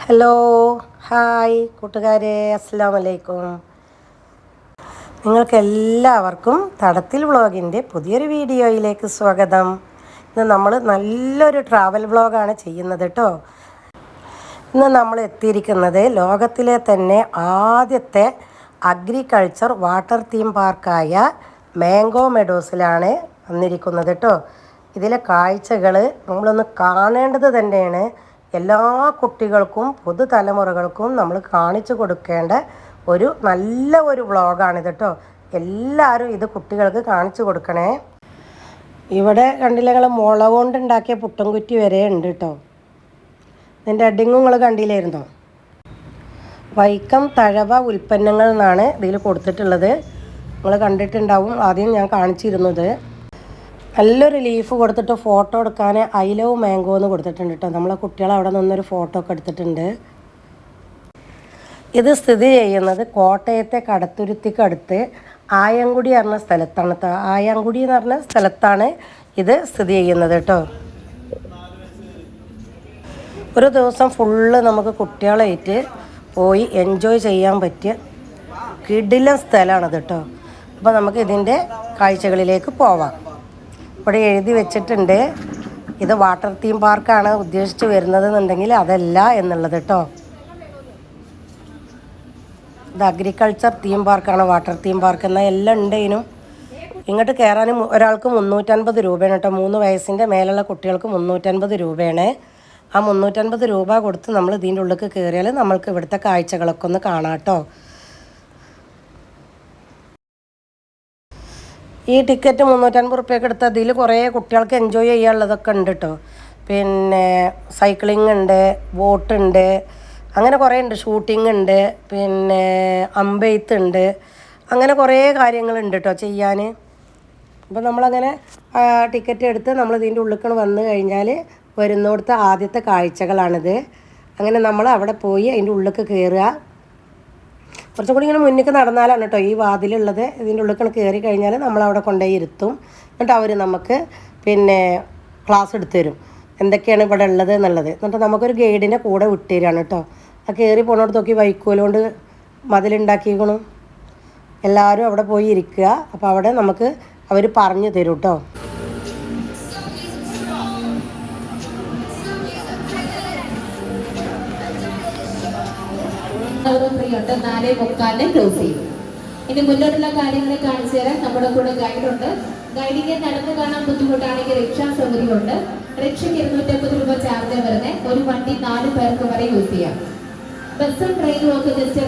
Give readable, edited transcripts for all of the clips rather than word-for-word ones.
Hello hi കൂട്ടുകാരെ, അസ്സലാമു അലൈക്കും. നിങ്ങൾക്കെല്ലാവർക്കും തടത്തിൽ വ്ളോഗിൻ്റെ പുതിയൊരു വീഡിയോയിലേക്ക് സ്വാഗതം. ഇന്ന് നമ്മൾ നല്ലൊരു ട്രാവൽ വ്ളോഗാണ് ചെയ്യുന്നത് കേട്ടോ. ഇന്ന് നമ്മൾ എത്തിയിരിക്കുന്നത് ലോകത്തിലെ തന്നെ ആദ്യത്തെ അഗ്രികൾച്ചർ വാട്ടർ തീം പാർക്കായ മാംഗോ മെഡോസിലാണ് വന്നിരിക്കുന്നത് കേട്ടോ. ഇതിലെ കാഴ്ചകൾ നമ്മളൊന്ന് കാണേണ്ടത് തന്നെയാണ്. എല്ലാ കുട്ടികൾക്കും പുതുതലമുറകൾക്കും നമ്മൾ കാണിച്ചു കൊടുക്കേണ്ട നല്ല ഒരു വ്ളോഗാണിത് കേട്ടോ. എല്ലാവരും ഇത് കുട്ടികൾക്ക് കാണിച്ചു കൊടുക്കണേ. ഇവിടെ കണ്ടില്ല, ഞങ്ങൾ മുള കൊണ്ടുണ്ടാക്കിയ പുട്ടൻകുറ്റി വരെ ഉണ്ട് കേട്ടോ. ഇതിൻ്റെ അഡിങ്ങും നിങ്ങൾ കണ്ടില്ലായിരുന്നോ? വൈക്കം തഴവ ഉൽപ്പന്നങ്ങൾ എന്നാണ് ഇതിൽ കൊടുത്തിട്ടുള്ളത്. നിങ്ങൾ കണ്ടിട്ടുണ്ടാവും, ആദ്യം ഞാൻ കാണിച്ചിരുന്നത്. നല്ലൊരു ലീഫ് കൊടുത്തിട്ട് ഫോട്ടോ എടുക്കാൻ ഐ ലവ് മാംഗോ എന്ന് കൊടുത്തിട്ടുണ്ട് കേട്ടോ. നമ്മളെ കുട്ടികൾ അവിടെ നിന്നൊരു ഫോട്ടോ ഒക്കെ എടുത്തിട്ടുണ്ട്. ഇത് സ്ഥിതി ചെയ്യുന്നത് കോട്ടയത്തെ കടത്തുരുത്തിക്കടുത്ത് ആയങ്കുടി പറഞ്ഞ സ്ഥലത്താണ്. ആയങ്കുടി എന്ന് പറഞ്ഞ സ്ഥലത്താണ് ഇത് സ്ഥിതി ചെയ്യുന്നത് കേട്ടോ. ഒരു ദിവസം ഫുള്ള് നമുക്ക് കുട്ടികളായിട്ട് പോയി എൻജോയ് ചെയ്യാൻ പറ്റിയ കിടിലൻ സ്ഥലമാണത് കേട്ടോ. അപ്പോൾ നമുക്ക് ഇതിൻ്റെ കാഴ്ചകളിലേക്ക് പോവാം. ഇവിടെ എഴുതി വെച്ചിട്ടുണ്ട് ഇത് വാട്ടർ തീം പാർക്കാണ് ഉദ്ദേശിച്ച് വരുന്നത് എന്നുണ്ടെങ്കിൽ അതല്ല എന്നുള്ളത് കേട്ടോ. ഇത് അഗ്രികൾച്ചർ തീം പാർക്കാണ്, വാട്ടർ തീം പാർക്ക് എന്നാൽ എല്ലാം ഉണ്ടേനും. ഇങ്ങോട്ട് കയറാനും ഒരാൾക്ക് 350 രൂപയാണ് കേട്ടോ. 3 വയസ്സിൻ്റെ മേലുള്ള കുട്ടികൾക്ക് 350 രൂപയാണ്. ആ 350 രൂപ കൊടുത്ത് നമ്മൾ ഇതിൻ്റെ ഉള്ളിൽ കയറിയാൽ നമ്മൾക്ക് ഇവിടുത്തെ കാഴ്ചകളൊക്കെ ഒന്ന് കാണാം കേട്ടോ. ഈ ടിക്കറ്റ് 350 റുപ്യക്ക് എടുത്ത് അതിൽ കുറേ കുട്ടികൾക്ക് എൻജോയ് ചെയ്യാനുള്ളതൊക്കെ ഉണ്ട് കേട്ടോ. പിന്നെ സൈക്ലിംഗ് ഉണ്ട്, ബോട്ടുണ്ട്, അങ്ങനെ കുറേ ഉണ്ട്. ഷൂട്ടിംഗ് ഉണ്ട്, പിന്നെ അമ്പെയ്ത്ത് ഉണ്ട്, അങ്ങനെ കുറേ കാര്യങ്ങളുണ്ട് കേട്ടോ ചെയ്യാൻ. അപ്പോൾ നമ്മളങ്ങനെ ടിക്കറ്റ് എടുത്ത് നമ്മൾ ഇതിൻ്റെ ഉള്ളിൽ വന്നു കഴിഞ്ഞാൽ വരുന്നിടത്ത് ആദ്യത്തെ കാഴ്ചകളാണിത്. അങ്ങനെ നമ്മൾ അവിടെ പോയി അതിൻ്റെ ഉള്ളിൽ കയറുക. കുറച്ചും കൂടി ഇങ്ങനെ മുന്നിലേക്ക് നടന്നാലാണ് കേട്ടോ ഈ വാതിലുള്ളത്. ഇതിൻ്റെ ഉള്ളിൽ കയറി കഴിഞ്ഞാൽ നമ്മളവിടെ കൊണ്ടുപോയി ഇരുത്തും. എന്നിട്ട് അവർ നമുക്ക് പിന്നെ ക്ലാസ് എടുത്തു തരും എന്തൊക്കെയാണ് ഇവിടെ ഉള്ളത് എന്നുള്ളത്. എന്നിട്ട് നമുക്കൊരു ഗൈഡിനെ കൂടെ വിട്ടുതരാണ് കേട്ടോ. ആ കയറി പോണോടത്തൊക്കെ വൈക്കോലുകൊണ്ട് മതിലുണ്ടാക്കിക്കണം. എല്ലാവരും അവിടെ പോയി ഇരിക്കുക. അപ്പോൾ അവിടെ നമുക്ക് അവർ പറഞ്ഞു തരും കേട്ടോ. ഫ്രീയുണ്ട്. 4:45 ക്ലോസ് ചെയ്യും. ഇനി മുന്നോട്ടുള്ള കാര്യങ്ങളെ കാണിച്ചു തരാൻ നമ്മുടെ കൂടെ ഗൈഡുണ്ട്. ഗൈഡിനെ നടന്നു കാണാൻ ബുദ്ധിമുട്ടാണെങ്കിൽ റിക്ഷാ സൗകര്യമുണ്ട്. റിക്ഷയ്ക്ക് 250 രൂപ ചാർജ് വരുന്നത്. ഒരു വണ്ടി 4 പേർക്ക് വരെ യൂസ് ചെയ്യാം. ബസ്സും ട്രെയിനും ഒക്കെ ജസ്റ്റ്.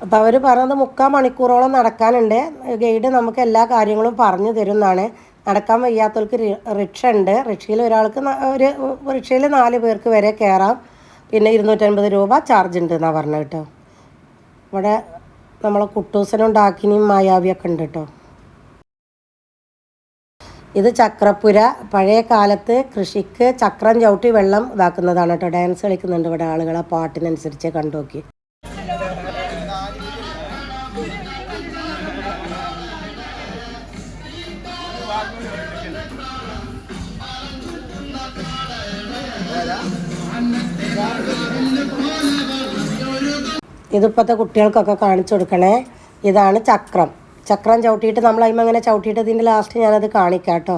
അപ്പോൾ അവർ പറഞ്ഞത് 3/4 മണിക്കൂറോളം നടക്കാനുണ്ട്. ഗൈഡ് നമുക്ക് എല്ലാ കാര്യങ്ങളും പറഞ്ഞു തരുന്നതാണ്. നടക്കാൻ വയ്യാത്തവർക്ക് റിക്ഷ ഉണ്ട്. റിക്ഷയിൽ റിക്ഷയിൽ 4 പേർക്ക് വരെ കയറാം. പിന്നെ 250 രൂപ ചാർജ് ഉണ്ട് എന്നാണ് പറഞ്ഞത് കേട്ടോ. ഇവിടെ നമ്മളെ കുട്ടൂസനും ഡാക്കിനിയും മായാവിയൊക്കെ ഉണ്ട് കേട്ടോ. ഇത് ചക്രപ്പുര. പഴയ കാലത്ത് കൃഷിക്ക് ചക്രം ചവിട്ടി വെള്ളം ഇതാക്കുന്നതാണ് കേട്ടോ. ഡാൻസ് കളിക്കുന്നുണ്ട് ഇവിടെ ആളുകളെ പാട്ടിനനുസരിച്ച് കണ്ടു നോക്കി. ഇതിപ്പോഴത്തെ കുട്ടികൾക്കൊക്കെ കാണിച്ചു കൊടുക്കണേ. ഇതാണ് ചക്രം. ചക്രം ചവിട്ടിയിട്ട് നമ്മൾ അതിന് അങ്ങനെ ചവിട്ടിയിട്ട് ഇതിൻ്റെ ലാസ്റ്റ് ഞാനത് കാണിക്കാം കേട്ടോ.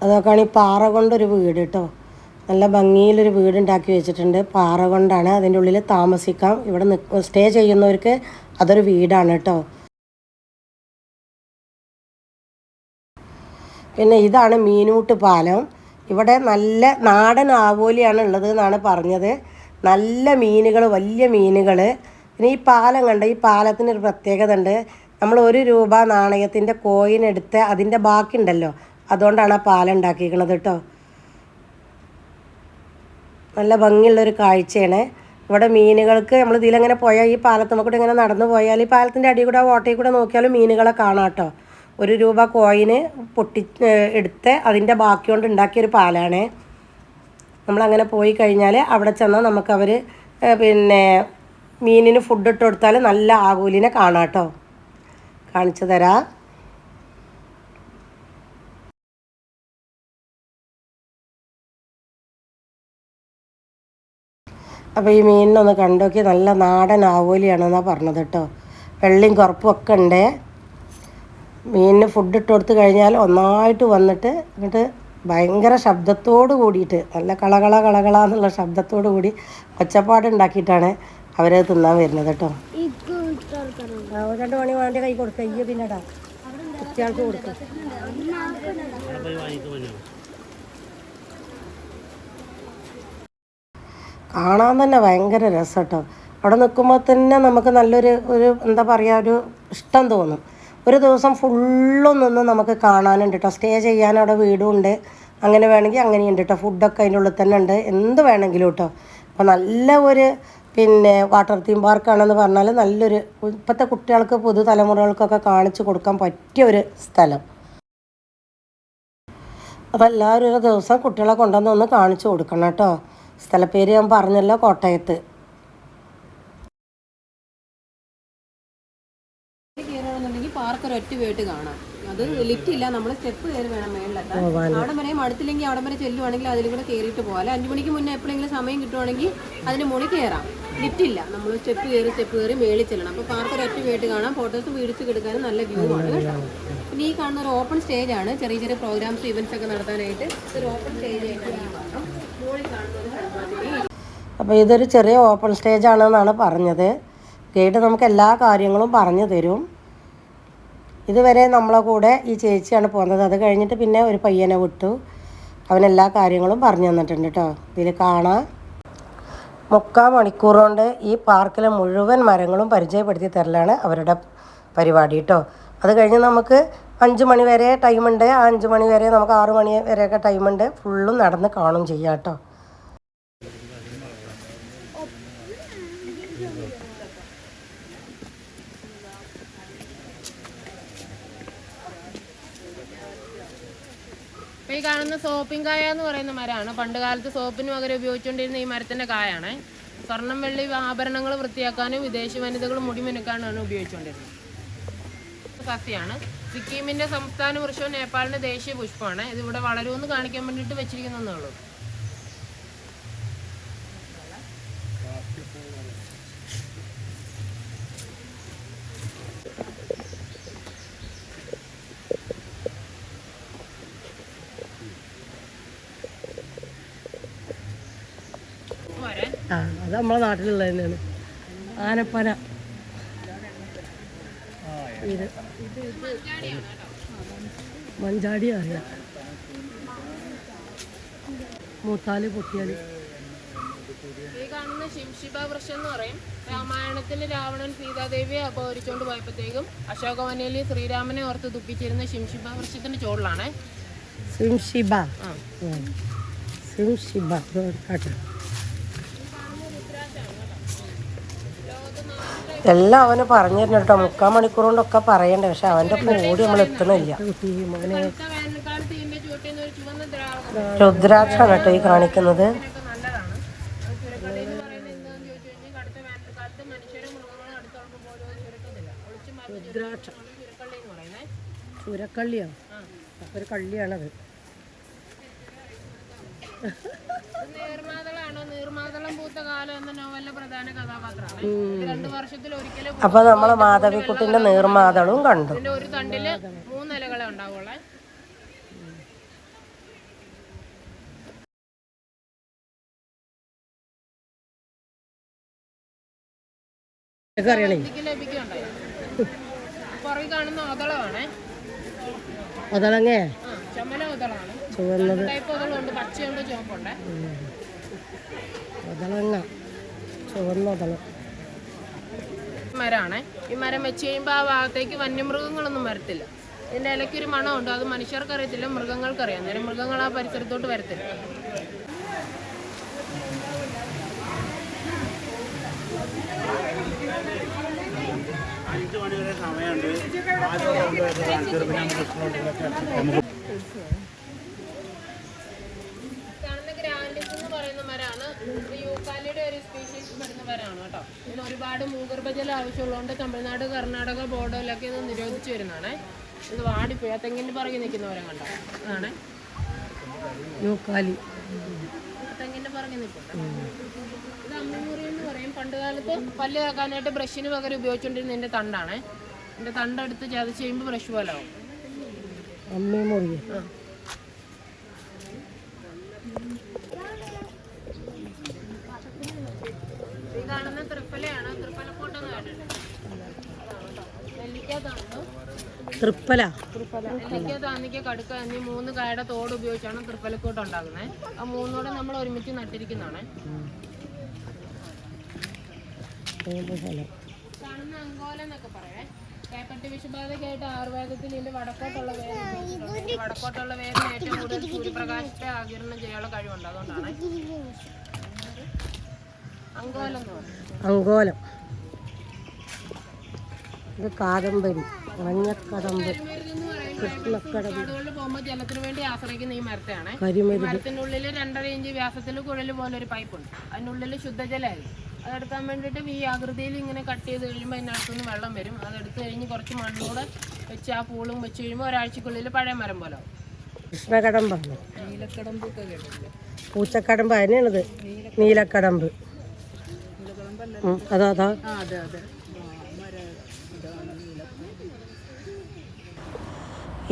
അതൊക്കെയാണ് ഈ പാറ കൊണ്ടൊരു വീട് കേട്ടോ. നല്ല ഭംഗിയിലൊരു വീടുണ്ടാക്കി വെച്ചിട്ടുണ്ട്. പാറ കൊണ്ടാണ്. അതിൻ്റെ ഉള്ളിൽ താമസിക്കാം. ഇവിടെ സ്റ്റേ ചെയ്യുന്നവർക്ക് അതൊരു വീടാണ് കേട്ടോ. പിന്നെ ഇതാണ് മീനൂട്ട് പാലം. ഇവിടെ നല്ല നാടൻ ആവോലിയാണ് ഉള്ളത് എന്നാണ് പറഞ്ഞത്. നല്ല മീനുകൾ, വലിയ മീനുകൾ. പിന്നെ ഈ പാലം കണ്ട, ഈ പാലത്തിനൊരു പ്രത്യേകത ഉണ്ട്. നമ്മൾ 1 രൂപ നാണയത്തിൻ്റെ കോയിൻ എടുത്ത് അതിൻ്റെ ബാക്കി ഉണ്ടല്ലോ, അതുകൊണ്ടാണ് ആ പാലം ഉണ്ടാക്കിയിരിക്കുന്നത് കേട്ടോ. നല്ല ഭംഗിയുള്ളൊരു കാഴ്ചയാണ്. ഇവിടെ മീനുകൾക്ക് നമ്മൾ ഇതിലങ്ങനെ പോയാൽ, ഈ പാലത്തുമ്മ കൂടെ ഇങ്ങനെ നടന്നു പോയാൽ ഈ പാലത്തിൻ്റെ അടി കൂടെ ഓട്ടയിൽ കൂടെ നോക്കിയാലും മീനുകളെ കാണാം കേട്ടോ. 1 രൂപ കോയിന് എടുത്ത് അതിൻ്റെ ബാക്കി കൊണ്ട് ഉണ്ടാക്കിയൊരു പാലാണ്. നമ്മളങ്ങനെ പോയി കഴിഞ്ഞാൽ അവിടെ ചെന്നാൽ നമുക്കവർ പിന്നെ മീനിന് ഫുഡ് ഇട്ട് കൊടുത്താൽ നല്ല ആകൂലിനെ കാണാം കേട്ടോ. കാണിച്ചു തരാം. അപ്പോൾ ഈ മീനിനൊന്ന് കണ്ടോക്കി, നല്ല നാടൻ ആവോലിയാണെന്നാണ് പറഞ്ഞത് കേട്ടോ. വെള്ളയും കറുപ്പും ഒക്കെ ഉണ്ട്. മീനിന് ഫുഡ് ഇട്ട് കൊടുത്ത് കഴിഞ്ഞാൽ ഒന്നായിട്ട് വന്നിട്ട് എന്നിട്ട് ഭയങ്കര ശബ്ദത്തോട് കൂടിയിട്ട്, നല്ല കളകള എന്നുള്ള ശബ്ദത്തോട് കൂടി ഒച്ചപ്പാടുണ്ടാക്കിയിട്ടാണ് അവരത് തിന്നാൻ വരുന്നത് കേട്ടോ. 2 മണി വേണ്ടി കൈ കൊടുക്കുക. ഈ പിന്നെടാ കുട്ടികൾക്ക് കൊടുക്കുക. കാണാൻ തന്നെ ഭയങ്കര രസം കേട്ടോ. അവിടെ നിൽക്കുമ്പോൾ തന്നെ നമുക്ക് നല്ലൊരു എന്താ പറയുക, ഒരു ഇഷ്ടം തോന്നും. ഒരു ദിവസം ഫുള്ളും നിന്ന് നമുക്ക് കാണാനുണ്ട് കേട്ടോ. സ്റ്റേ ചെയ്യാൻ അവിടെ വീടും ഉണ്ട്. അങ്ങനെ വേണമെങ്കിൽ അങ്ങനെയുണ്ട് കേട്ടോ. ഫുഡൊക്കെ അതിൻ്റെ ഉള്ളിൽ തന്നെ ഉണ്ട്, എന്ത് വേണമെങ്കിലും കേട്ടോ. അപ്പോൾ നല്ല ഒരു വാട്ടർ തീം പാർക്കാണെന്ന് പറഞ്ഞാൽ നല്ലൊരു, ഇപ്പോഴത്തെ കുട്ടികൾക്ക് പുതുതലമുറകൾക്കൊക്കെ കാണിച്ചു കൊടുക്കാൻ പറ്റിയ ഒരു സ്ഥലം. അപ്പോൾ എല്ലാവരും ഒരു ദിവസം കുട്ടികളെ കൊണ്ടുവന്ന് ഒന്ന് കാണിച്ചു കൊടുക്കണം കേട്ടോ. സ്ഥലപ്പേര് ഞാൻ പറഞ്ഞല്ലോ, കോട്ടയത്ത്. പാർക്ക് ഒരൊറ്റ വീട്ട് കാണാം. അത് ലിഫ്റ്റ് ഇല്ല, നമ്മൾ സ്റ്റെപ്പ് കയറി വേണം മേളിലെത്താൻ. അവിടെ വരെയും അടുത്തില്ലെങ്കിൽ അവിടെ വരെ ചെല്ലുവാണെങ്കിൽ അതിൽ കൂടെ കയറിയിട്ട് പോകാം. 5 മണിക്ക് മുന്നേ എപ്പോഴെങ്കിലും സമയം കിട്ടുവാണെങ്കിൽ അതിന് മുകളിൽ കയറാം. ലിഫ്റ്റ് ഇല്ല, നമ്മൾ സ്റ്റെപ്പ് കയറി മേളിൽ ചെല്ലണം. അപ്പോൾ പാർക്ക് ഒരൊറ്റ വീട്ട് കാണാം. ഫോട്ടോസ് വീടിച്ച് കിടക്കാനും നല്ല വ്യൂ ആണ് കേട്ടോ. പിന്നെ ഈ കാണുന്ന ഒരു ഓപ്പൺ സ്റ്റേജ് ആണ്. ചെറിയ ചെറിയ പ്രോഗ്രാംസ് ഇവന്റ്സ് ഒക്കെ നടത്താനായിട്ട് ഒരു ഓപ്പൺ സ്റ്റേജ് ആയിട്ട് ഈ ഭാഗം. മുകളിൽ കാണുന്നത് അപ്പോൾ ഇതൊരു ചെറിയ ഓപ്പൺ സ്റ്റേജ് ആണെന്നാണ് പറഞ്ഞത്. ഗൈഡ് നമുക്ക് എല്ലാ കാര്യങ്ങളും പറഞ്ഞു തരും. ഇതുവരെ നമ്മളെ കൂടെ ഈ ചേച്ചിയാണ് പോകുന്നത്. അത് കഴിഞ്ഞിട്ട് പിന്നെ ഒരു പയ്യനെ വിട്ടു, അവനെല്ലാ കാര്യങ്ങളും പറഞ്ഞു തന്നിട്ടുണ്ട് കേട്ടോ. ഇതിൽ കാണാം. 3/4 മണിക്കൂർ കൊണ്ട് ഈ പാർക്കിലെ മുഴുവൻ മരങ്ങളും പരിചയപ്പെടുത്തി തരലാണ് അവരുടെ പരിപാടി കേട്ടോ. അത് കഴിഞ്ഞ് നമുക്ക് 5 മണി വരെ ടൈമുണ്ട്. ആ 5 മണി വരെ നമുക്ക് 6 മണി വരെയൊക്കെ ടൈമുണ്ട്. ഫുള്ളും നടന്ന് കാണും ചെയ്യാം കേട്ടോ. ഈ കാണുന്ന സോപ്പിൻ കായ എന്ന് പറയുന്ന മരമാണ്. പണ്ട് കാലത്ത് സോപ്പിന് പകരം ഉപയോഗിച്ചുകൊണ്ടിരുന്ന ഈ മരത്തിന്റെ കായാണ്. സ്വർണം വെള്ളി ആഭരണങ്ങൾ വൃത്തിയാക്കാനും വിദേശ വനിതകൾ മുടി മിനുക്കാനുമാണ് ഉപയോഗിച്ചുകൊണ്ടിരുന്നത്. സസ്യമാണ്. സിക്കിമിന്റെ സംസ്ഥാന വൃക്ഷവും നേപ്പാളിന്റെ ദേശീയ പുഷ്പമാണ്. ഇതിവിടെ വളരുമെന്ന് കാണിക്കാൻ വേണ്ടിയിട്ട് വെച്ചിരിക്കുന്നേ ഉള്ളൂ. അത് നമ്മളെ നാട്ടിലുള്ള തന്നെയാണ് ആനപ്പന. ഇത് മഞ്ചാടി അറിയാം. മൂത്താല് പൊട്ടിയാല്. ഈ കാണുന്ന ശിംശിബ വൃക്ഷം എന്ന് പറയും. രാമായണത്തിൽ രാവണൻ സീതാദേവിയെ അപഹരിച്ചുകൊണ്ട് പോയപ്പോഴത്തേക്കും അശോകവനയിൽ ശ്രീരാമനെ ഓർത്ത് ദുഃഖിച്ചിരുന്ന ശിംശിബ വൃക്ഷത്തിന്റെ ചോടിലാണ്. ശിംശിബ ശിംശിബ കേട്ടോ. എല്ലാം അവന് പറഞ്ഞു തരണം കേട്ടോ. 3/4 മണിക്കൂർ കൊണ്ടൊക്കെ പറയണ്ടേ, പക്ഷെ അവൻ്റെ ഓടി നമ്മൾ എത്തണില്ല. രുദ്രാക്ഷാണ് കേട്ടോ ഈ കാണിക്കുന്നത്. രുദ്രാക്ഷം ചുരക്കള്ളിയോ? ഒരു കള്ളിയാണത്. അപ്പൊ നമ്മളെ മാധവിക്കുട്ടിന്റെ നീർമാതളവും കണ്ടു. ഒരു തണ്ടില് 3 ഇലകളെ ഉണ്ടാവുള്ളേ. പുറകെ കാണുന്ന ഒതളമാണേ. ഒതളങ്ങേ ചുമല ഒതളാണ്. ചുവന്നത് ടൈപ്പ് ഒതളുണ്ട്, പച്ചയുണ്ട്, ചുവപ്പുണ്ട്. ഒതളങ്ങ ചുവന്ന ഒതളം മരമാണേ. ഈ മരം വെച്ച് കഴിയുമ്പോൾ ആ ഭാഗത്തേക്ക് വന്യമൃഗങ്ങളൊന്നും വരത്തില്ല. ഇതിൻ്റെ ഇലയ്ക്കൊരു മണമുണ്ട്, അത് മനുഷ്യർക്കറിയത്തില്ല, മൃഗങ്ങൾക്കറിയാം. നേരം മൃഗങ്ങൾ ആ പരിസരത്തോട്ട് വരത്തില്ല. ഗ്രാൻഡിസ് എന്ന് പറയുന്ന മരമാണ്. യൂക്കാലിയുടെ ഒരു സ്പീഷീസ് വരുന്ന മരമാണ് കേട്ടോ. ഇതിന് ഒരുപാട് ഭൂഗർഭജലം ആവശ്യമുള്ളതുകൊണ്ട് തമിഴ്നാട്, കർണാടക ബോർഡറിലൊക്കെ ഇത് നിരോധിച്ചു വരുന്നതാണ്. ഇത് വാടിപ്പോയി. ആ തെങ്ങിൻ്റെ പുറകെ നിൽക്കുന്നവരെ കണ്ടോ, അതാണ് യൂക്കാലി. തെങ്ങിൻ്റെ അതിന്റെ പുറകെ നിൽപ്പുണ്ട്. ഇത് അമ്മിമുറി എന്ന് പറയും. പണ്ട് കാലത്ത് പല്ല് തേക്കാനായിട്ട് ബ്രഷിന് പകരം ഉപയോഗിച്ചുകൊണ്ടിരുന്ന ഇതിന്റെ തണ്ടാണ്. ഇതിന്റെ തണ്ടെടുത്ത് ചതച്ച് കഴിയുമ്പോൾ ബ്രഷ് പോലെ ആവും. അമ്മിമുറി. ഈ കാണുന്ന തൃപ്പലയാണ്. തൃപ്പലക്കോട്ടെന്ന് കേട്ടിട്ടുണ്ട്. തൃപ്പല, നെല്ലിക്ക, താന്നിക്ക, കടുക്ക എന്നീ 3 കായുടെ തോട് ഉപയോഗിച്ചാണ് തൃപ്പലക്കോട്ട് ഉണ്ടാക്കുന്നത്. ആ 3 നമ്മൾ ഒരുമിച്ച് നട്ടിരിക്കുന്നതാണ്. കാണുന്ന അങ്കോല എന്നൊക്കെ പറയേ. പേപ്പട്ടി വിഷബാധയ്ക്കായിട്ട് ആയുർവേദത്തിൽ ഇതിന്റെ വടക്കോട്ടുള്ള വേരിന് ഏറ്റവും കൂടുതൽ സൂര്യപ്രകാശത്തെ ആഗിരണം ചെയ്യാനുള്ള കഴിവുണ്ട്. അതുകൊണ്ടാണ് അങ്കോലം എന്ന് പറയുന്നത്. അങ്കോലം. ഇത് കാദംബരി, മഞ്ഞക്കടമ്പ്, കാടുകളിൽ പോകുമ്പോൾ ജലത്തിന് വേണ്ടി ആശ്രയിക്കുന്ന ഈ മരത്തെയാണ്. മരത്തിന്റെ ഉള്ളിൽ 2.5 ഇഞ്ച് വ്യാസത്തിൽ കുഴൽ പോലെ ഒരു പൈപ്പുണ്ട്. അതിനുള്ളിൽ ശുദ്ധജലമായിരിക്കും. അതെടുക്കാൻ വേണ്ടിയിട്ട് ഈ ആകൃതിയിൽ ഇങ്ങനെ കട്ട് ചെയ്ത് കഴിയുമ്പോൾ അതിനകത്തുനിന്ന് വെള്ളം വരും. അതെടുത്ത് കഴിഞ്ഞ് കുറച്ച് മണ്ണൂടെ വെച്ച് ആ പൂളും വെച്ച് കഴിയുമ്പോൾ ഒരാഴ്ചക്കുള്ളിൽ പഴയ മരം പോലെ ആവും. കൃഷ്ണകടമ്പാണ്. നീലക്കടമ്പൊക്കെ കേട്ടിട്ടുണ്ട്. പൂച്ചക്കടമ്പ് അതിനാണിത്. നീലക്കടമ്പ്. അതാ അതെ.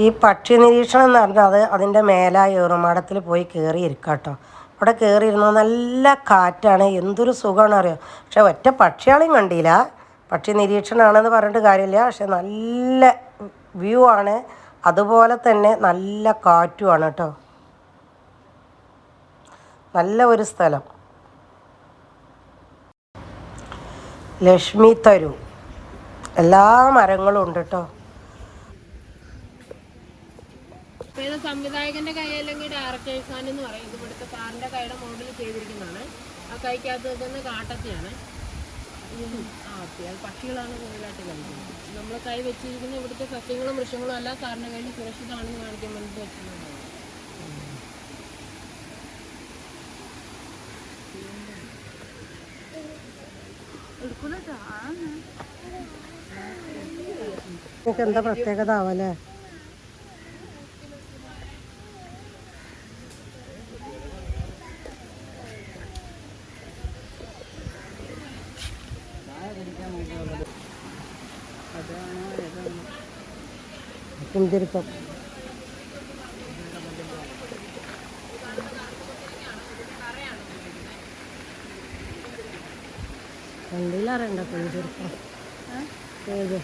ഈ പക്ഷി നിരീക്ഷണം എന്ന് പറഞ്ഞാൽ അതിൻ്റെ മേലായ ഏറുമാടത്തിൽ പോയി കയറി ഇരിക്കാട്ടോ. അവിടെ കയറിയിരുന്നാൽ നല്ല കാറ്റാണ്, എന്തൊരു സുഖമാണ് അറിയാം. പക്ഷെ ഒറ്റ പക്ഷികളെയും കണ്ടില്ല. പക്ഷി നിരീക്ഷണമാണെന്ന് പറഞ്ഞിട്ട് കാര്യമില്ല. പക്ഷെ നല്ല വ്യൂ ആണ്, അതുപോലെ തന്നെ നല്ല കാറ്റുമാണ് കേട്ടോ. നല്ല ഒരു സ്ഥലം. ലക്ഷ്മി തരു, എല്ലാ മരങ്ങളും ഉണ്ട് കേട്ടോ. സംവിധായകന്റെ കൈ അല്ലെങ്കിൽ ഡയറക്ടേഴ്സ് ഹാൻഡ് എന്ന് പറയും. ഇത് ഇവിടുത്തെ കാറിന്റെ കൈയുടെ മോഡൽ ചെയ്തിരിക്കുന്നതാണ്. ആ കൈക്കകത്ത് നിൽക്കുന്ന കാട്ടത്തിയാണ്. പക്ഷികളാണ് കൂടുതലായിട്ട് കഴിക്കുന്നത്. നമ്മൾ കൈ വെച്ചിരിക്കുന്ന ഇവിടുത്തെ സസ്യങ്ങളും വൃക്ഷങ്ങളും എല്ലാം കാറിന്റെ കയ്യിൽ സുരക്ഷിതമാണെന്ന് കാണിക്കാൻ വേണ്ടി വെച്ചിട്ടുണ്ടാവും. എന്താ പ്രത്യേകത ആവല്ലേ? കുന്തിരിപ്പം. കണ്ടില്ലറിയണ്ട കുന്തിരിപ്പം. ഏത്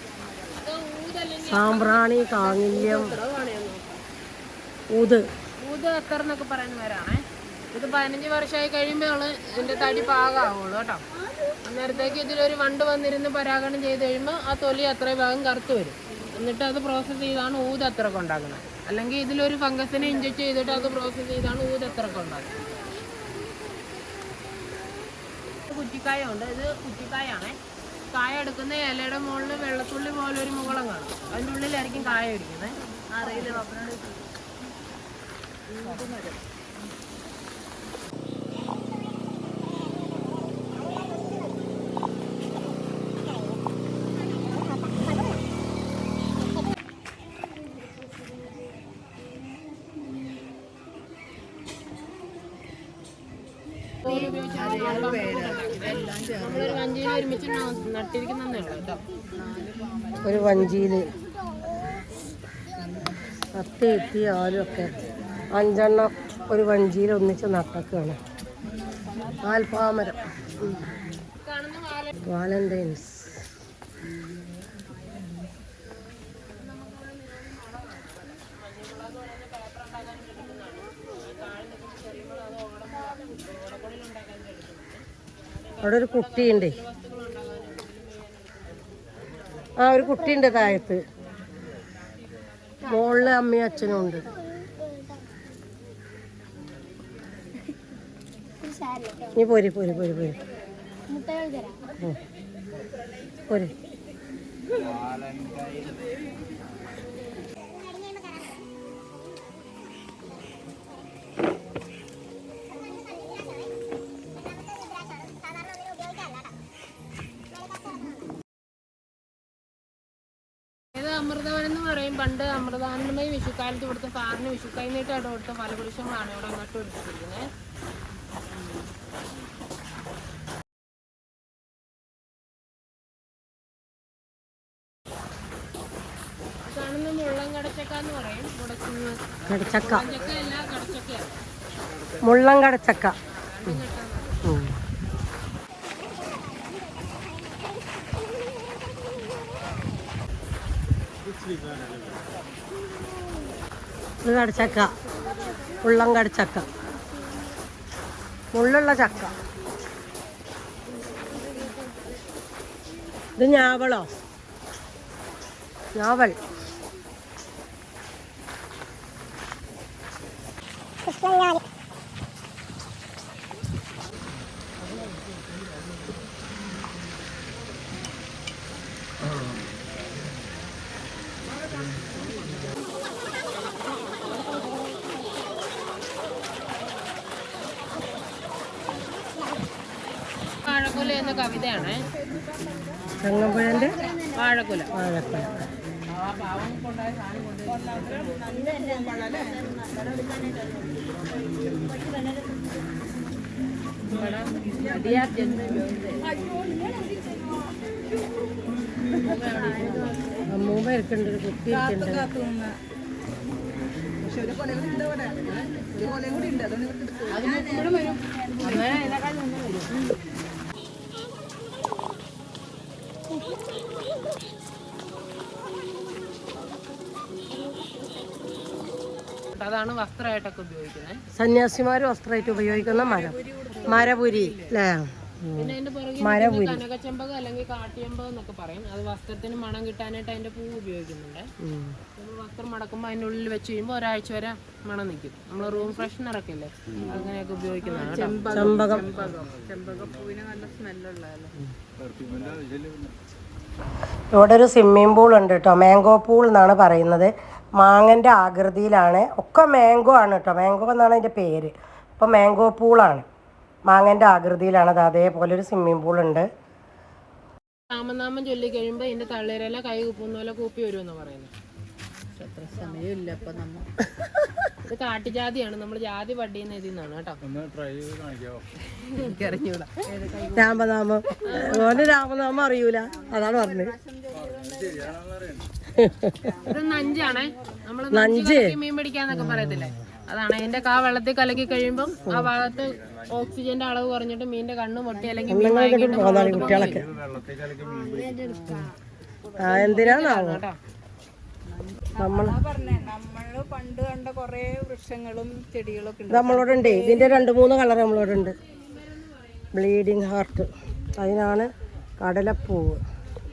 സാമ്പ്രാണി, കാങ്ങില്യം, ഊത് അത്തർ എന്നൊക്കെ പറയുന്ന പേരാണേ. ഇത് 15 വർഷമായി കഴിയുമ്പോൾ ഇതിന്റെ തടി പാകമാവുള്ളൂ കേട്ടോ. അന്നേരത്തേക്ക് ഇതിലൊരു വണ്ട് വന്നിരുന്ന് പരാഗണം ചെയ്ത് കഴിയുമ്പോൾ ആ തൊലി അത്രയും ഭാഗം കറുത്ത് വരും. എന്നിട്ട് അത് പ്രോസസ്സ് ചെയ്താണ് ഊതത്രൊക്കെ ഉണ്ടാക്കുന്നത്. അല്ലെങ്കിൽ ഇതിലൊരു ഫംഗസിനെ ഇഞ്ചക്ട് ചെയ്തിട്ട് അത് പ്രോസസ്സ് ചെയ്താണ് ഊതത്രൊക്കെ ഉണ്ടാക്കുന്നത്. കുറ്റിക്കായ ഉണ്ട്. ഇത് കുറ്റിക്കായാണേ. കായ എടുക്കുന്ന ഇലയുടെ മുകളിൽ വെള്ളത്തുള്ളി പോലെ ഒരു മുകളം കാണും. അതിൻ്റെ ഉള്ളിലായിരിക്കും കായ ഇരിക്കുന്നത്. നമ്മളൊരു വഞ്ചിയിൽ ഒരുമിച്ച് നട്ടിരിക്കുന്നേ ഉള്ളൂ കേട്ടോ. ഒരു വഞ്ചിയിൽ 10 എത്തി ആലും ഒക്കെ 5 എണ്ണം ഒരു വഞ്ചിയിൽ ഒന്നിച്ച് നട്ടക്കുകയാണ്. ആൽപ്പാമരം, വാലന്റൈൻസ്. അവിടെ ഒരു കുട്ടിയുണ്ട്. ഒരു കുട്ടിയുണ്ട് താഴത്ത്. മുകളിൽ അമ്മയും അച്ഛനും ഉണ്ട്. നീ പോര് പോര് പോര് പോര് പോര്. അമൃതവനം എന്ന് പറയും. പണ്ട് അമൃതാനന്ദമയി വിഷുക്കാലത്ത് ഇവിടുത്തെ സാറിന് വിഷുക്കൈനീട്ടായിട്ട് കൊടുത്ത ഫലവൃക്ഷങ്ങളാണ് ഇവിടെ അങ്ങോട്ട് എടുത്തിരിക്കുന്നത്. കാണുന്ന മുള്ളം കടച്ചക്ക എന്ന് പറയും. കടച്ചക്ക, ചക്കയല്ല, കടച്ചക്കയാണ്. മുള്ളം കടച്ചക്ക. ഇത് കടച്ചക്ക, മുള്ളം കടച്ചക്ക, മുള്ളുള്ള ചക്ക. ഇത് ഞാവളോ? ഞാവൽ. വാഴക്കുല എന്ന കവിതയാണ്. ചങ്ങമ്പുഴൻ്റെ വാഴക്കുല. വാഴക്കുല. അമ്മൂമ്മ ഇരിക്കുന്നുണ്ട്, ഒരു കുട്ടി ഇരിക്കുന്നുണ്ട്. അതാണ് വസ്ത്രമായിട്ടൊക്കെ ഉപയോഗിക്കുന്നത്. സന്യാസിമാര് വസ്ത്രമായിട്ട് ഉപയോഗിക്കുന്ന മരം, മരപുരി അല്ലേ? പിന്നെ അതിന്റെ പുറകെ കനകച്ചെമ്പകം അല്ലെങ്കിൽ കാട്ടിയമ്പകം എന്നൊക്കെ പറയും. അത് വസ്ത്രത്തിന് മണം കിട്ടാനായിട്ട് അതിന്റെ പൂ ഉപയോഗിക്കുന്നുണ്ട്. നമ്മൾ വസ്ത്രം മടക്കുമ്പോൾ അതിൻ്റെ ഉള്ളിൽ വെച്ച് കഴിയുമ്പോൾ ഒരാഴ്ച വരെ മണം നിൽക്കും. നമ്മൾ റൂം ഫ്രഷ്നർ ഒക്കെ ഇല്ലേ, അങ്ങനെയൊക്കെ ഉപയോഗിക്കുന്നതാണ്. ചെമ്പകപ്പൂവിന് നല്ല സ്മെല്ലുള്ളതല്ലേ. ഇവിടെ ഒരു സ്വിമ്മിംഗ് പൂൾ ഉണ്ട് കേട്ടോ, മാംഗോ പൂൾ എന്നാണ് പറയുന്നത്. മാങ്ങൻ്റെ ആകൃതിയിലാണ്, ഒക്കെ മാംഗോ ആണ് കേട്ടോ, മാംഗോ എന്നാണ് അതിൻ്റെ പേര്. അപ്പോൾ മാംഗോ പൂളാണ്, മാങ്ങൻ്റെ ആകൃതിയിലാണ്. അത് അതേപോലെ ഒരു സ്വിമ്മിംഗ് പൂൾ ഉണ്ട്. രാമനാമം ചൊല്ലി കഴിയുമ്പോൾ ഇതിന്റെ തള്ളേരെല്ലാം കൈ കൂപ്പുന്ന പോലെ കൂപ്പി വരുമെന്ന് പറയുന്നത്. അത്ര സമയമില്ല. അപ്പൊ നമ്മ ഇത് കാട്ടുജാതിയാണ്, നമ്മൾ ജാതി വടിയുന്ന ഇതിൽ നിന്നാണ് കേട്ടോ. എനിക്കറിഞ്ഞൂടാ രാമനാമം, ഓന് രാമനാമം അറിയൂല, അതാണ് പറഞ്ഞത്. ഇത് നഞ്ചാണേ, നമ്മള് നഞ്ച് മീൻ പിടിക്കാന്നൊക്കെ പറയത്തില്ലേ, അതാണ്. അതിന്റെ കാ വെള്ളത്തിൽ കലക്കി കഴിയുമ്പം ആ ഭാഗത്ത് ഓക്സിജന്റെ അളവ് കുറഞ്ഞിട്ട് മീനിന്റെ കണ്ണ് പൊട്ടി അല്ലെങ്കിൽ കുട്ടികളൊക്കെ എന്തിനാണോ നമ്മള് പണ്ട് കണ്ട കൊറേ വൃക്ഷങ്ങളും ചെടികളൊക്കെ നമ്മളോടുണ്ട്. ഇതിന്റെ 2-3 കളർ നമ്മളോടുണ്ട്. ബ്ലീഡിങ് ഹാർട്ട്, അതിനാണ് കടലപ്പൂവ്.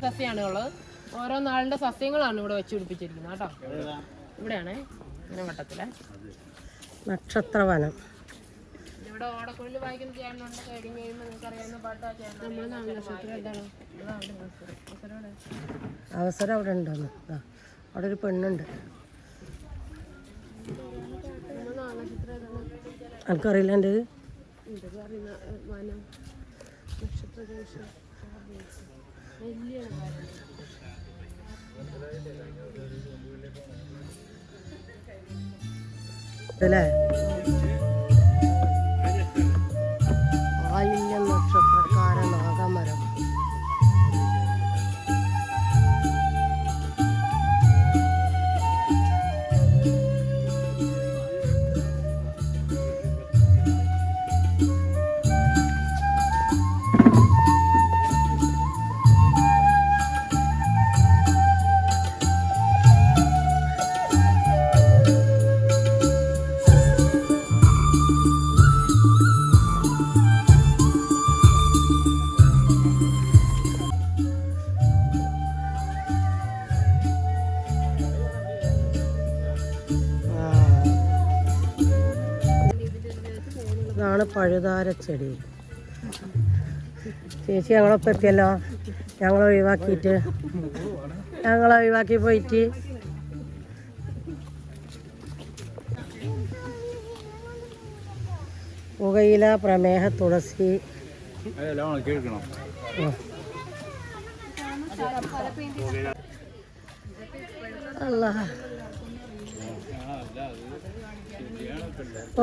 സസ്യമാണ് ഉള്ളത്. ഓരോ നാളിന്റെ സസ്യങ്ങളാണ് ഇവിടെ വെച്ച് പിടിപ്പിച്ചിരിക്കുന്നത് കേട്ടോ. ഇവിടെയാണ് ഇങ്ങനെ വട്ടത്തിലെ നക്ഷത്രവനം. ഇവിടെ ഓടക്കുള്ളിൽ വായിക്കുന്ന ചേട്ടനുണ്ട്. കഴിഞ്ഞ് കഴിയുമ്പോൾ നിങ്ങൾക്ക് അറിയാവുന്ന പാട്ടാ ചേട്ടൻ. നമ്മൾ നക്ഷത്രം എന്താണ് അവസരം അവിടെ ഉണ്ടോന്ന്. അവിടെ ഒരു പെണ്ണുണ്ട്, എനിക്കറിയില്ല. എൻ്റെ അല്ലേ ആയില്യം നക്ഷത്രക്കാരൻ നാഗമരം. ഇതാണ് പഴുതാരച്ചെടി. ചേച്ചി ഞങ്ങളൊപ്പം എത്തിയല്ലോ. ഞങ്ങളെ ഒഴിവാക്കി പോയിട്ട് പുകയില, പ്രമേഹ, തുളസി. അല്ല,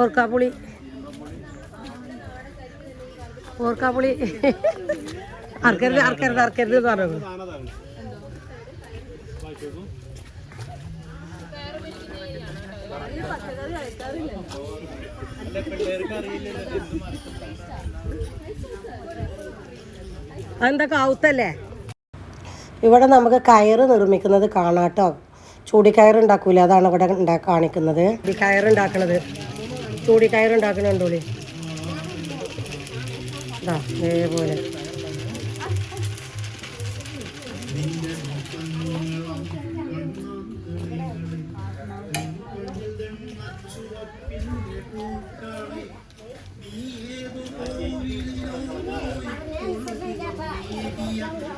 ഓർക്കാപ്പുളി. ഓർക്കാപ്പുളി അറക്കരുത് അറക്കരുത് അറക്കരുത് എന്ന് പറഞ്ഞു. അതെന്താ കാവുത്തല്ലേ? ഇവിടെ നമുക്ക് കയറ് നിർമ്മിക്കുന്നത് കാണാട്ടോ. ചൂടിക്കയറ് ഉണ്ടാക്കൂല, അതാണ് ഇവിടെ കാണിക്കുന്നത്. കയറുണ്ടാക്കണത്, ചൂടിക്കയറുണ്ടാക്കണുണ്ടോളി അതേപോലെ.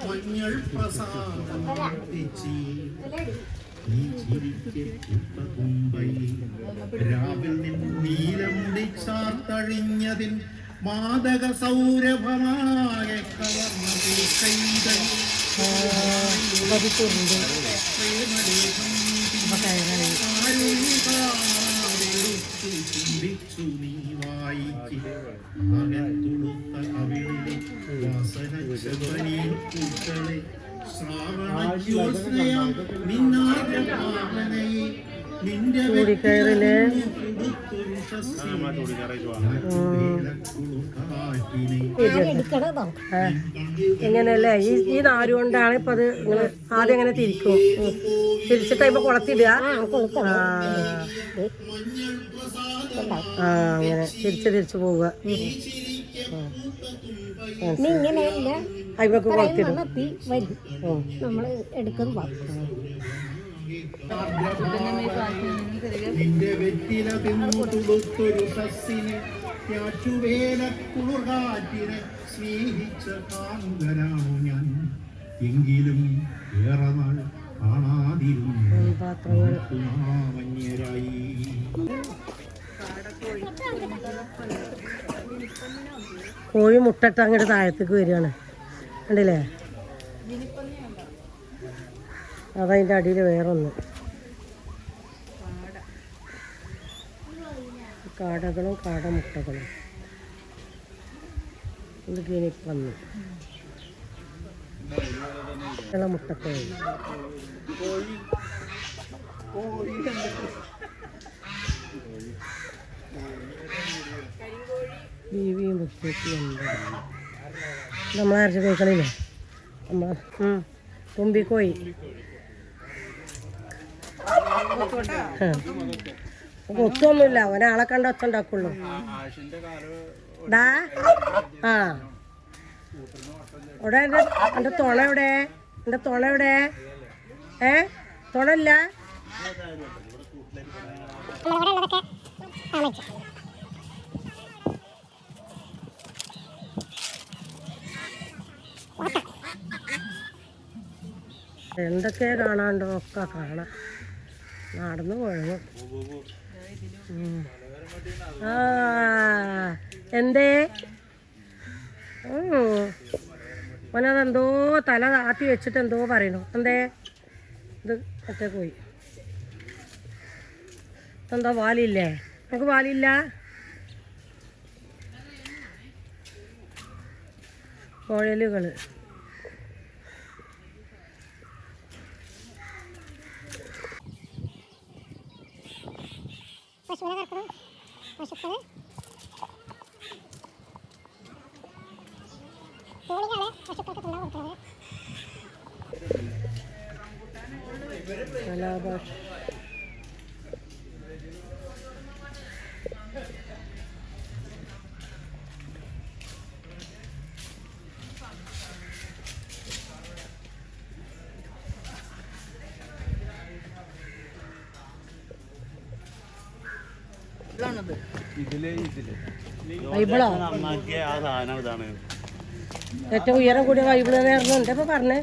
മഞ്ഞൾ രാവിൽ നീലമുടിച്ചാർത്തഴിഞ്ഞതിൻ മാദക സൗരഭമായ ചിന്തിച്ചു നീ വായിക്ക് അകത്തുടുത്ത കവിളിലെ വാസന പൂക്കളെ ശ്രാവണജ്യോത്സ്നയാം നിന്നാകനയെ നിന്റെ ചൂടിക്കയറില് എങ്ങനെയല്ലേ ഈ നാര് കൊണ്ടാണ് ഇപ്പൊ അത് നിങ്ങൾ ആദ്യം എങ്ങനെ തിരിക്കും, തിരിച്ചിട്ട് ഇപ്പൊ കുളത്തിടുക. അങ്ങനെ തിരിച്ചു പോവുക. അയ്മക്ക് കുളത്തിടും. നമ്മള് എടുക്കുന്നു. നിന്റെ വെറ്റില തിന്നു തുടുത്തൊരു സസ്സിനെ കുളിർകാറ്റിനെ സ്നേഹിച്ച കാന്തനാണു ഞാൻ. എങ്കിലും ഏറെ നാൾ കാണാതിരുന്നരായി. കോഴി മുട്ടട്ട് അങ്ങോട്ട് താഴത്തേക്ക് വരികയാണ്, കണ്ടില്ലേ? അതതിൻ്റെ അടിയിൽ വേറെ ഒന്ന്. കാടകളും കാടമുട്ടകളും. ഇത് ഗിനിപ്പന്ന് മുട്ടക്കോഴി. ബീവിയും ബുക്കിയുണ്ട്. നമ്മളരച്ച് കഴിക്കണില്ലേ നമ്മൾ തുമ്പിക്കോഴി. ഒത്തൊന്നുമില്ല, അവനാളെ കണ്ട ഒച്ച ഉണ്ടാക്കുള്ളൂ. ഡാ ആ ഇവിടെ എൻ്റെ തുണ എവിടെ? എൻ്റെ തുണ എവിടെ? തുണല്ല. എന്തൊക്കെ കാണാണ്ടോ ഒക്കെ കാണാം. നടന്നു പോഴങ്ങും. ആ എന്തേ ഓനതെന്തോ തല താത്തി വെച്ചിട്ട് എന്തോ പറയണു. എന്തേ ഇത് മറ്റേ പോയി. എന്താ വാലില്ലേ? നമുക്ക് വാലില്ല. കുഴലുകൾ. കലാഭാഷ. ബൈബിളോ? ഏറ്റവും ഉയരം കൂടിയ ബൈബിൾ ഏതായിരുന്നു? എന്താ ഇപ്പൊ പറഞ്ഞേ?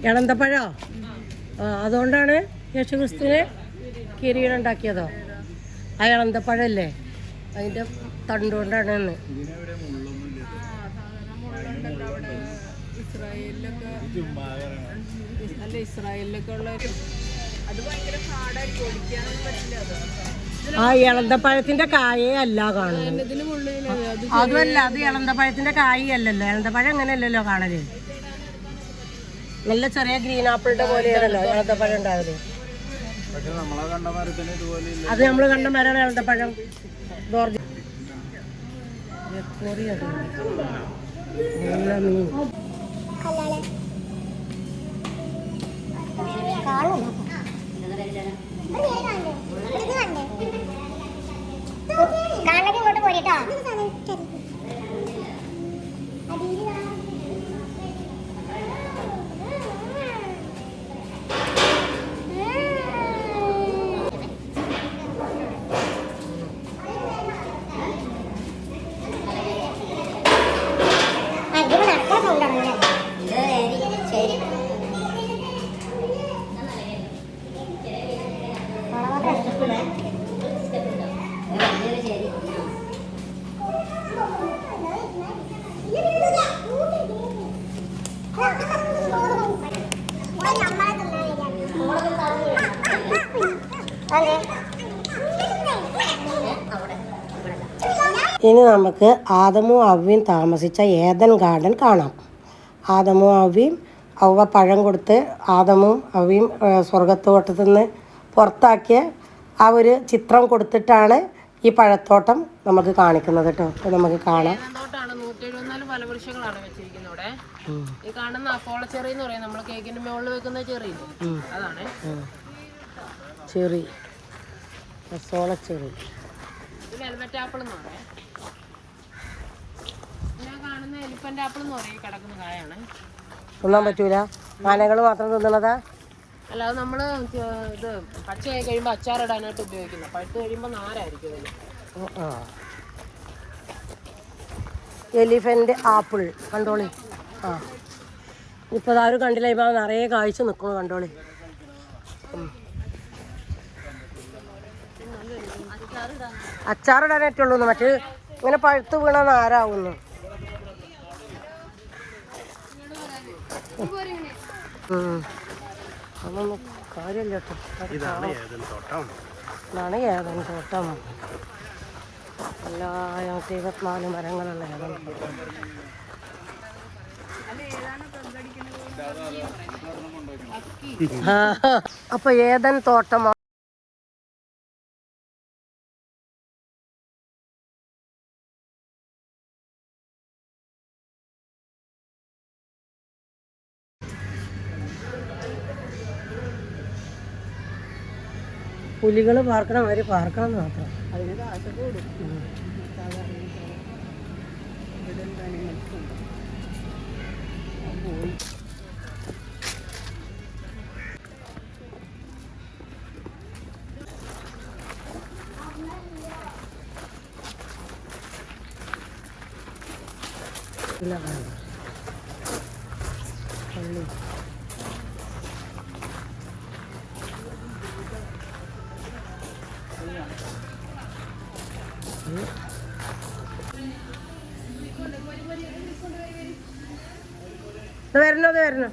ഇളന്തപ്പഴോ? അതുകൊണ്ടാണ് യേശുക്രിസ്തുവിനെ കിരീടം ഉണ്ടാക്കിയതോ? ആ ഇളന്തപ്പഴല്ലേ? അതിൻ്റെ തണ്ടുകൊണ്ടാണ് എന്ന്. ഇസ്രായേലിലൊക്കെ ഉള്ള അത് ഭയങ്കര ഹാർഡായിരിക്കും, ഒടിക്കാനൊന്നും പറ്റില്ല. അത് ആ ഇളന്തപ്പഴത്തിന്റെ കായേ അല്ല കാണുന്നത്. ഇതിന് മുള്ളിൽ അതുമല്ല, അത് ഇളന്തപ്പഴത്തിന്റെ കായല്ലല്ലോ. ഇളന്തപ്പഴം അങ്ങനെയല്ലല്ലോ കാണല്. നല്ല ചെറിയ ഗ്രീൻ ആപ്പിളിന്റെ പോലെയാണല്ലോ ഇളന്തപ്പഴം ഉണ്ടാവല്. അത് നമ്മൾ കണ്ട മരമാണ് ഇളന്തപ്പഴം. നല്ല മീൻ. ഇങ്ങോട്ട് പോരിട്ടോ. ഇനി നമുക്ക് ആദമും അവ്വയും താമസിച്ച ഏദൻ ഗാർഡൻ കാണാം. ആദമും അവ്വയും, അവ്വ പഴം കൊടുത്ത് ആദമും അവ്വയും സ്വർഗത്തോട്ടത്തിൽ നിന്ന് പുറത്താക്കിയ ആ ഒരു ചിത്രം കൊടുത്തിട്ടാണ് ഈ പഴത്തോട്ടം നമുക്ക് കാണിക്കുന്നത് കേട്ടോ. അപ്പോൾ നമുക്ക് കാണാം. 174 ഫലവൃക്ഷങ്ങളാണ് വെച്ചിരിക്കുന്നത് ഇവിടെ. ഈ കാണുന്ന അപ്പോള ചെറി എന്ന് പറയും, നമ്മൾ കേക്കിന്റെ മുകളിൽ വെക്കുന്ന ചെറി, അതാണ് ചെറി, സോളച്ചെറി. ഇത് വെൽവെറ്റ് ആപ്പിൾ എന്ന് പറയും. പിന്നെ കാണുന്ന എലിഫന്റ് ആപ്പിൾ എന്ന് പറയും, കിടക്കുന്ന കായാണ്. തിന്നാൻ പറ്റൂല, ആനകൾ മാത്രം തിന്നണതാ. അല്ലാതെ നമ്മള് ഇത് പച്ചയായി കഴിയുമ്പോൾ അച്ചാറിടാനായിട്ട് ഉപയോഗിക്കുന്നത്. പഴുത്ത് കഴിയുമ്പോൾ നാരായിരിക്കും ഇതിന്. എലിഫന്റ് ആപ്പിൾ കണ്ടോളി. ആ ഇപ്പോൾ അതാരും കണ്ടില്ല, ഇപ്പോൾ നിറയെ കായ്ച്ച് നിൽക്കുന്നു കണ്ടോളി. അച്ചാറിടാനായിട്ടുള്ളൂ, മറ്റേ ഇങ്ങനെ പഴുത്ത് വീണ നാരാവുന്നു. അതൊന്നും കാര്യമില്ല കേട്ടോ. ഇതാണ് ഏതൻ തോട്ടം. എല്ലാ 24 മരങ്ങളുള്ള ഏതൻ തോട്ടം. അപ്പൊ ഏതൻ തോട്ടം പുലികൾ പാർക്കണ മാതിരി പാർക്കണം മാത്രം. അതിന് കാശൊക്കെ കൊടുക്കും. വരണം.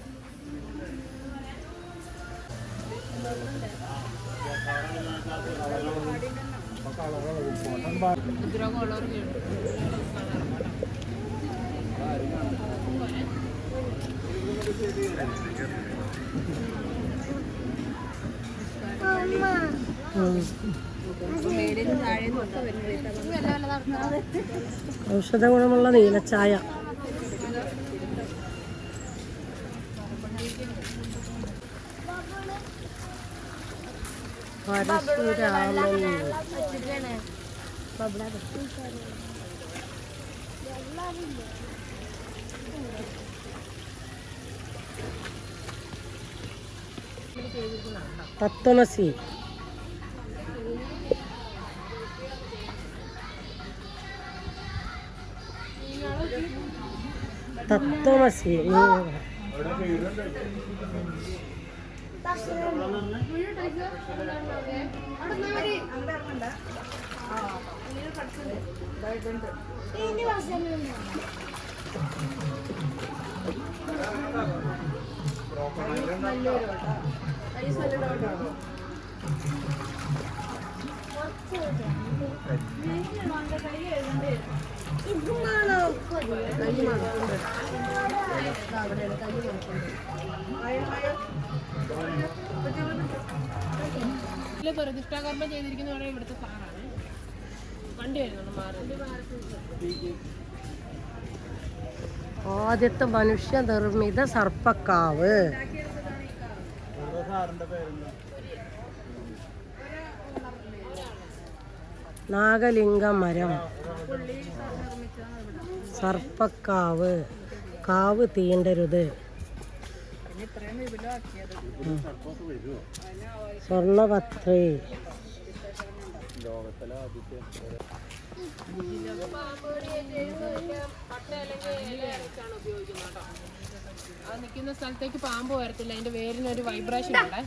ഔഷധ ഗുണമുള്ള നീലച്ചായ. പരശുരാമൻ. തത്വമസി. തത്വമസി. പ്രതിഷ്ഠാകർമ്മം ചെയ്തിരിക്കുന്ന ഇവിടുത്തെ സാറാണ്. വണ്ടി വരുന്നുണ്ട് മാറി. ആദ്യത്തെ മനുഷ്യനിർമ്മിത സർപ്പക്കാവ്. നാഗലിംഗ മരം, സർപ്പക്കാവ്, കാവ് തീണ്ടരുത്, സ്വർണപത്രി, അത് നിൽക്കുന്ന സ്ഥലത്തേക്ക് പാമ്പ് വരത്തില്ല. അതിന്റെ വേരിനൊരു വൈബ്രേഷൻ ഉണ്ട്.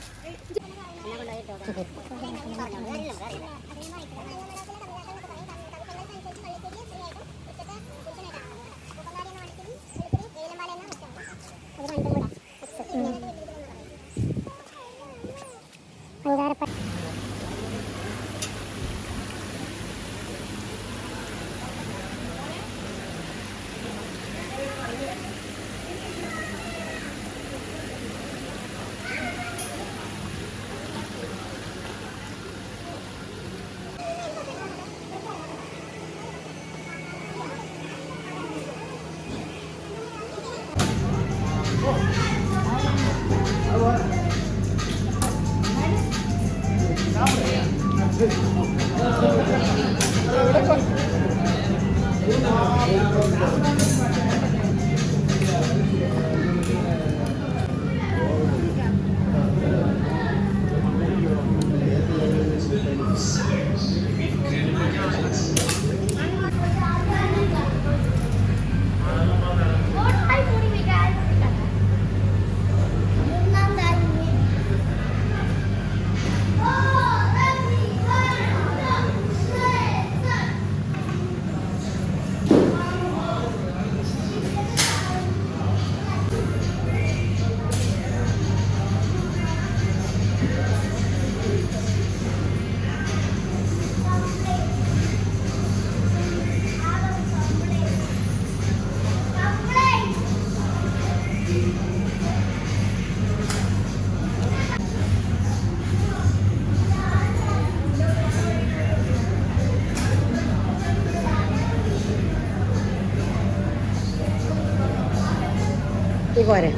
ഈ പോരെ,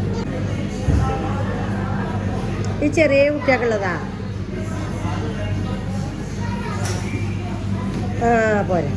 ഈ ചെറിയ കുട്ടികൾക്കുള്ളതാ. പോരെ.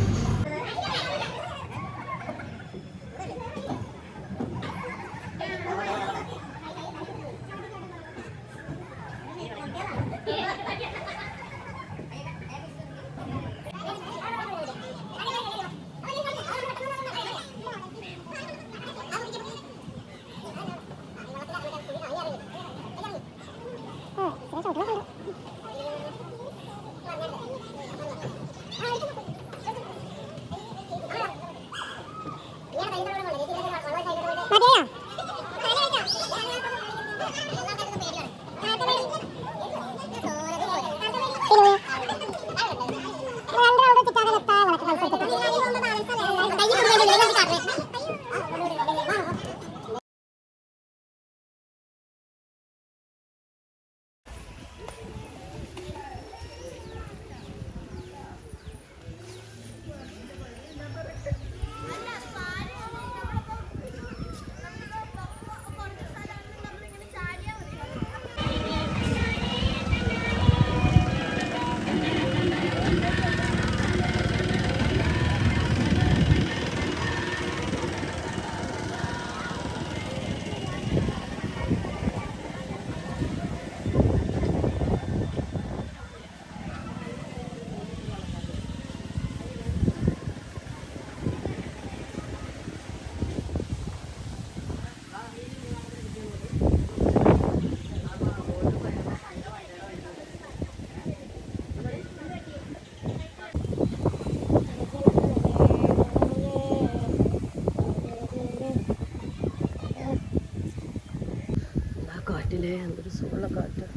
സുഖമുള്ള കാറ്റ്.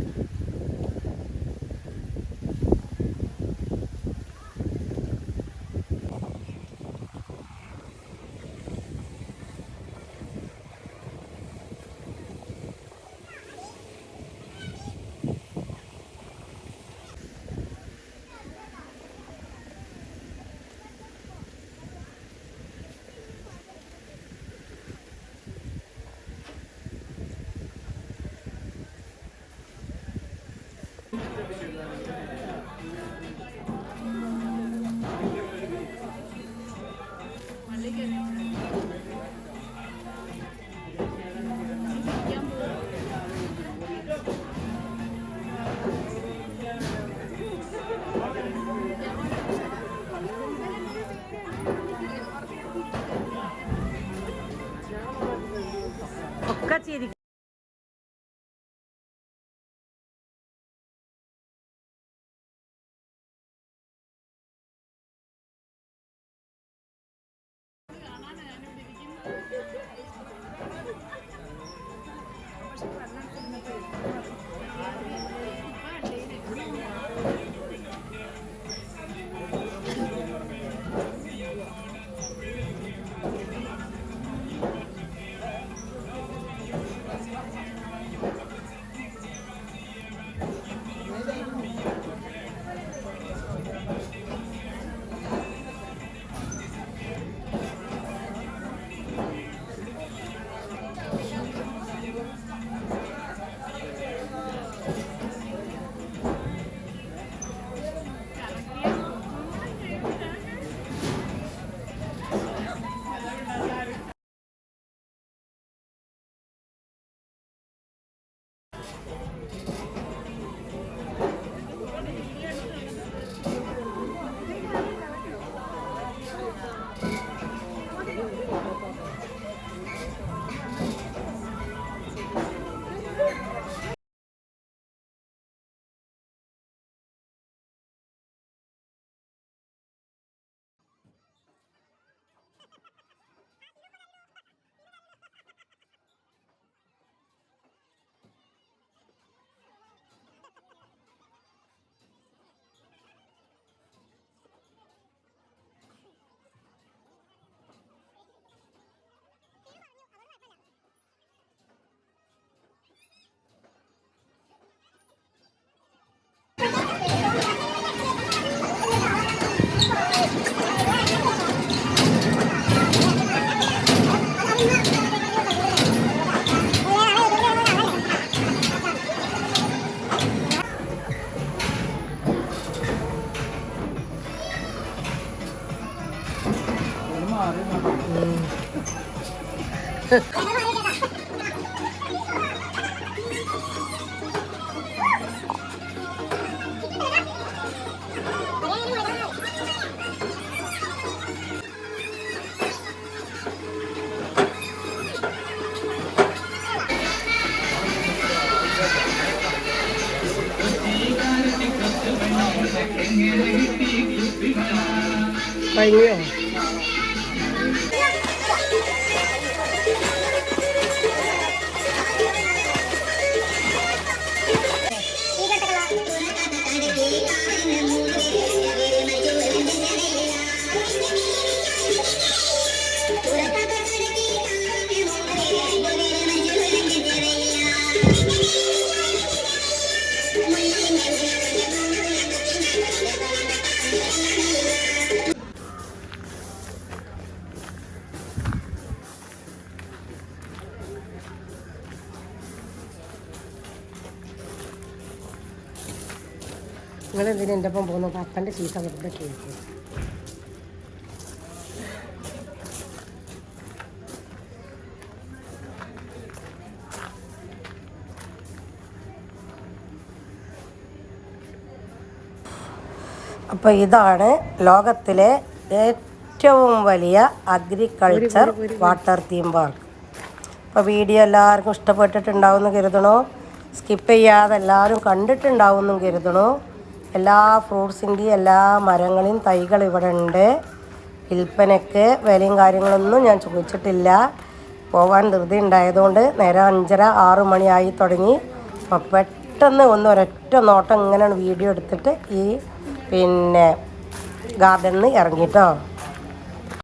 ഒക്കെ ചിരി കഴിഞ്ഞോ? നിങ്ങളെന്തിനാ എൻ്റെ ഒപ്പം പോകുന്നത്? അപ്പൻ്റെ ചീത്ത വെറുതെ കേൾക്കും. അപ്പോൾ ഇതാണ് ലോകത്തിലെ ഏറ്റവും വലിയ അഗ്രികൾച്ചർ വാട്ടർ തീം പാർക്ക്. അപ്പോൾ വീഡിയോ എല്ലാവർക്കും ഇഷ്ടപ്പെട്ടിട്ടുണ്ടാവുമെന്ന് കരുതണോ. സ്കിപ്പ് ചെയ്യാതെ എല്ലാവരും കണ്ടിട്ടുണ്ടാവുമെന്നും കരുതണോ. എല്ലാ ഫ്രൂട്ട്സിൻ്റെയും എല്ലാ മരങ്ങളെയും തൈകൾ ഇവിടെ ഉണ്ട്. വിൽപ്പനയ്ക്ക് വിലയും കാര്യങ്ങളൊന്നും ഞാൻ ചോദിച്ചിട്ടില്ല. പോകാൻ ധൃതി ഉണ്ടായതുകൊണ്ട് നേരം 5:30-6 മണിയായി തുടങ്ങി. അപ്പോൾ പെട്ടെന്ന് ഒരൊറ്റ നോട്ടം ഇങ്ങനെയാണ് വീഡിയോ എടുത്തിട്ട് ഈ പിന്നെ ഗാർഡനിൽ നിന്ന് ഇറങ്ങിട്ടോ.